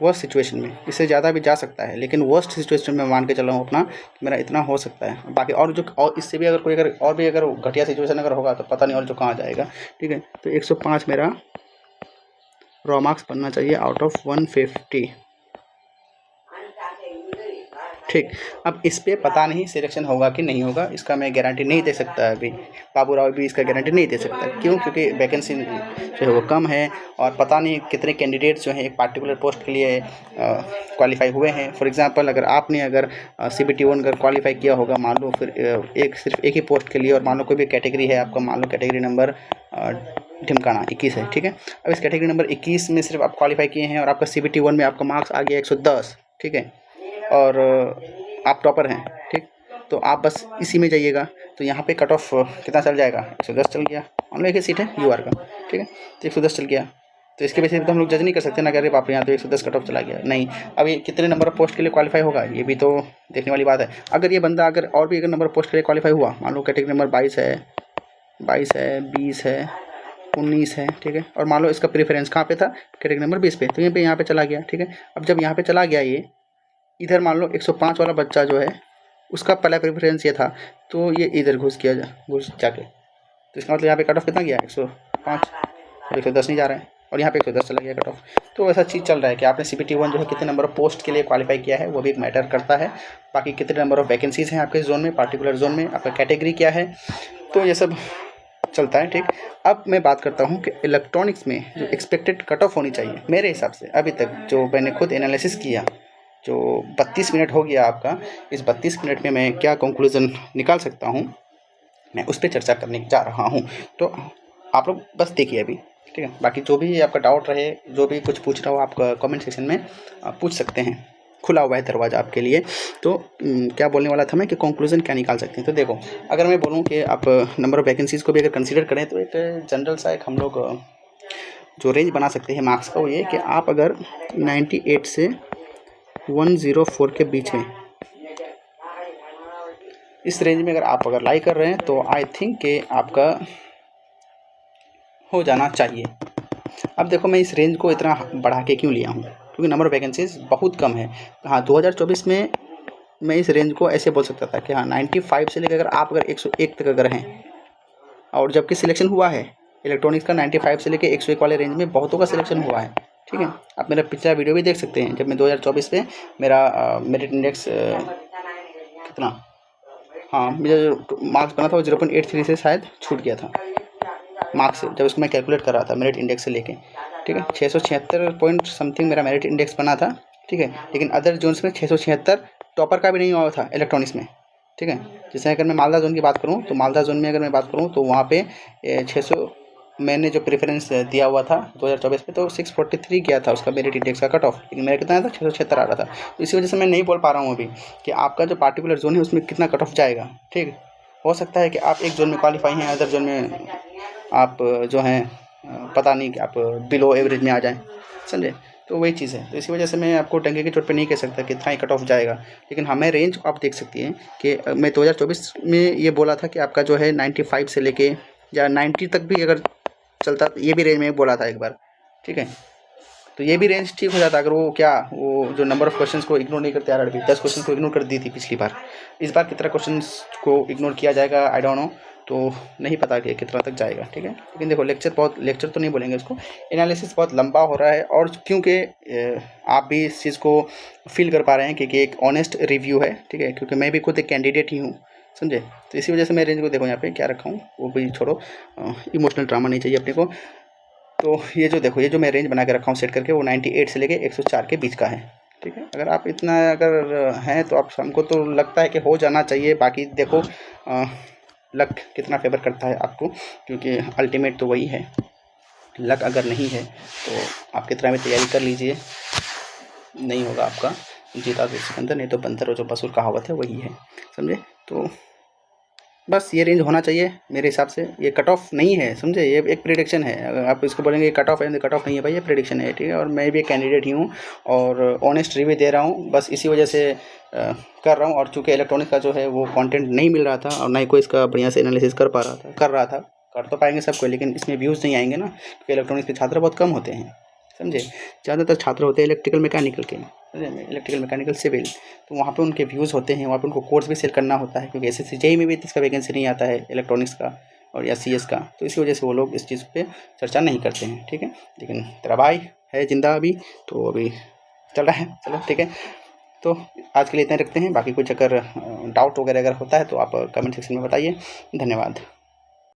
वर्स्ट सिचुएशन में। इससे ज़्यादा भी जा सकता है, लेकिन वर्स्ट सिचुएशन में मान के चल रहा हूँ अपना कि मेरा इतना हो सकता है। बाकी और इससे भी अगर कोई और भी अगर घटिया सिचुएशन अगर होगा तो पता नहीं और जो कहाँ जाएगा। ठीक है, तो 105 मेरा रॉ मार्क्स बनना चाहिए आउट ऑफ 150। ठीक, अब इस पर पता नहीं सिलेक्शन होगा कि नहीं होगा, इसका मैं गारंटी नहीं दे सकता अभी। बाबू राव भी इसका गारंटी नहीं दे सकता। क्यों? क्योंकि वैकेंसी जो है वो कम है और पता नहीं कितने कैंडिडेट्स जो हैं एक पार्टिकुलर पोस्ट के लिए क्वालिफाई हुए हैं। फॉर एग्जांपल अगर आपने अगर CBT 1 अगर क्वालिफाई किया होगा, मान लो फिर सिर्फ एक ही पोस्ट के लिए, और मान लो कोई भी कैटेगरी है आपका, मान लो कैटेगरी नंबर ढिमकाना 21 है। ठीक है, अब इस कैटेगरी नंबर 21 में सिर्फ आप क्वालिफाई किए हैं और आपका CBT 1 में आपका मार्क्स आ गया 110। ठीक है, और आप टॉपर हैं। ठीक, तो आप बस इसी में जाइएगा, तो यहाँ पे कट ऑफ कितना चल जाएगा? 110 चल गया। मान लो एक ही सीट है UR का। ठीक है, तो 110 चल गया, तो इसके बेसिस पे तो हम लोग जज नहीं कर सकते ना कि अरे बाप रे यहाँ तो 110 कट ऑफ चला गया। नहीं, अब ये कितने नंबर ऑफ पोस्ट के लिए क्वालिफाई होगा ये भी तो देखने वाली बात है। अगर ये बंदा अगर और भी अगर नंबर ऑफ पोस्ट के लिए क्वालिफाई हुआ, मान लो कैटेगरी नंबर 22 है, 20 है, 19 है। ठीक है, और मान लो इसका प्रेफरेंस कहाँ पे था? कैटेगरी नंबर 20 पे, तो यहाँ पे चला गया। ठीक है, अब जब यहाँ पे चला गया ये, इधर मान लो 105 वाला बच्चा जो है उसका पहला प्रेफरेंस ये था, तो ये इधर घुस जाके, तो इसका मतलब यहाँ पे कट ऑफ कितना गया? 105 और 110 नहीं जा रहा है, और यहाँ पे 110 चला गया कट ऑफ। तो ऐसा चीज़ चल रहा है कि आपने CBT 1 जो है कितने नंबर ऑफ पोस्ट के लिए क्वालिफाई किया है वो भी एक मैटर करता है। बाकी कितने नंबर ऑफ वैकेंसीज़ हैं आपके जोन में, पार्टिकुलर जोन में, आपका कैटेगरी क्या है, तो ये सब चलता है। ठीक, अब मैं बात करता हूँ कि इलेक्ट्रॉनिक्स में जो एक्सपेक्टेड कट ऑफ होनी चाहिए मेरे हिसाब से, अभी तक जो मैंने खुद एनालिसिस किया, जो 32 मिनट हो गया आपका, इस 32 मिनट में मैं क्या कंक्लूज़न निकाल सकता हूँ, मैं उस पर चर्चा करने जा रहा हूँ। तो आप लोग बस देखिए अभी। ठीक है, बाकी जो भी आपका डाउट रहे, जो भी कुछ पूछ रहा हो आप कमेंट सेक्शन में पूछ सकते हैं, खुला हुआ है दरवाज़ा आपके लिए। तो क्या बोलने वाला था मैं कि कंक्लूज़न क्या निकाल सकते हैं। तो देखो, अगर मैं बोलूँ कि आप नंबर ऑफ़ वैकेंसीज़ को भी अगर कंसीडर करें, तो एक जनरल सा एक हम लोग जो रेंज बना सकते हैं मार्क्स का, वो ये कि आप अगर 98 से 104 के बीच में, इस रेंज में अगर आप लाई कर रहे हैं, तो आई थिंक कि आपका हो जाना चाहिए। अब देखो, मैं इस रेंज को इतना बढ़ा के क्यों लिया हूँ, क्योंकि नंबर ऑफ़ वैकेंसीज़ बहुत कम है। हाँ, 2024 में मैं इस रेंज को ऐसे बोल सकता था कि हाँ 95 से लेकर आप अगर 101 तक अगर हैं, और जबकि सिलेक्शन हुआ है इलेक्ट्रॉनिक्स का 95 से लेकर 101 वाले रेंज में बहुतों का सिलेक्शन हुआ है। ठीक है, आप मेरा पिछला वीडियो भी देख सकते हैं, जब मैं 2024 में मेरा मेरिट इंडेक्स कितना, हाँ मेरा जो मार्क्स बना था वो 0.83 से शायद छूट गया था मार्क्स से, जब उसको मैं कैलकुलेट कर रहा था मेरिट इंडेक्स से लेके। ठीक है, 676 पॉइंट समथिंग मेरा मेरिट इंडेक्स बना था। ठीक है, लेकिन अदर जोन्स में 676 टॉपर का भी नहीं हुआ था इलेक्ट्रॉनिक्स में। ठीक है, जैसे अगर मैं मालदा जोन की बात करूँ, तो मालदा जोन में अगर मैं बात करूँ तो वहाँ पे 600 मैंने जो प्रेफरेंस दिया हुआ था 2024 में, तो 643 गया था उसका मेरिट इंडेक्स का कट ऑफ, लेकिन मेरा कितना था? 676 आ रहा था। तो इसी वजह से मैं नहीं बोल पा रहा हूँ अभी कि आपका जो पार्टिकुलर जोन है उसमें कितना कट ऑफ जाएगा। ठीक, हो सकता है कि आप एक जोन में क्वालिफाई हैं, अदर जोन में आप जो हैं पता नहीं कि आप बिलो एवरेज में आ जाएँ, समझे। तो वही चीज़ है, तो इसी वजह से मैं आपको डंके की चोट पे नहीं कह सकता कि इतना ही कट ऑफ जाएगा। लेकिन हाँ, मैं रेंज आप देख सकती हैं कि मैं 2024 में ये बोला था कि आपका जो है 95 से लेके या 90 तक भी अगर चलता, ये भी रेंज में बोला था एक बार। ठीक है, तो ये भी रेंज ठीक हो जाता अगर वो जो नंबर ऑफ़ क्वेश्चंस को इग्नोर नहीं करते, RRB 10 क्वेश्चन को इग्नोर कर दी थी पिछली बार। इस बार कितना क्वेश्चंस को इग्नोर किया जाएगा आई डोंट नो, तो नहीं पता कि कितना तक जाएगा। ठीक है, लेकिन देखो लेक्चर तो नहीं बोलेंगे इसको, एनालिसिस बहुत लंबा हो रहा है, और क्योंकि आप भी इस चीज़ को फील कर पा रहे हैं कि एक ऑनेस्ट रिव्यू है। ठीक है, क्योंकि मैं भी खुद एक कैंडिडेट ही हूँ, समझे। तो इसी वजह से मैं रेंज को देखो यहाँ पे क्या रखा हूँ, वो भी छोड़ो, इमोशनल ड्रामा नहीं चाहिए अपने को। तो ये जो देखो, ये जो मैं रेंज बना के रखा हूँ सेट करके, वो 98 से लेके 104 के बीच का है। ठीक है, अगर आप इतना अगर हैं तो आप, हमको तो लगता है कि हो जाना चाहिए। बाकी देखो लक कितना फेवर करता है आपको, क्योंकि अल्टीमेट तो वही है। लक अगर नहीं है तो आप कितना भी तैयारी कर लीजिए, नहीं होगा आपका जीता तो सिकंदर, नहीं तो बंदर, और जो बसूर कहावत है वही है, समझे। तो बस ये रेंज होना चाहिए मेरे हिसाब से। ये कट ऑफ नहीं है, समझे, ये एक प्रिडिक्शन है। अगर आप इसको बोलेंगे कट ऑफ है, कट ऑफ नहीं है भाई, ये प्रिडिक्शन है, ठीक है। और मैं भी एक कैंडिडेट ही हूँ और ऑनेस्ट रिव्यू दे रहा हूँ, बस इसी वजह से कर रहा हूँ। और चूँकि इलेक्ट्रॉनिक्स का जो है वो कंटेंट नहीं मिल रहा था और ना ही कोई इसका बढ़िया से एनालिसिस कर रहा था। कर तो पाएंगे सब कोई, लेकिन इसमें व्यूज़ नहीं आएंगे ना, क्योंकि इलेक्ट्रॉनिक्स के छात्र बहुत कम होते हैं, समझे। ज़्यादातर छात्र होते हैं इलेक्ट्रिकल मैकेनिकल के, समझे, इलेक्ट्रिकल मैकेनिकल सिविल। तो वहाँ पे उनके व्यूज़ होते हैं, वहाँ पे उनको कोर्स भी सेल करना होता है, क्योंकि एसएससी जेईई में भी इसका वैकेंसी नहीं आता है इलेक्ट्रॉनिक्स का और या सीएस का। तो इसी वजह से वो लोग इस चीज़ पे चर्चा नहीं करते हैं, ठीक है। लेकिन तेरा भाई है जिंदा अभी, तो अभी चल रहा है, चलो ठीक है। तो आज के लिए इतना रखते हैं, बाकी कुछ अगर डाउट वगैरह अगर होता है तो आप कमेंट सेक्शन में बताइए। धन्यवाद।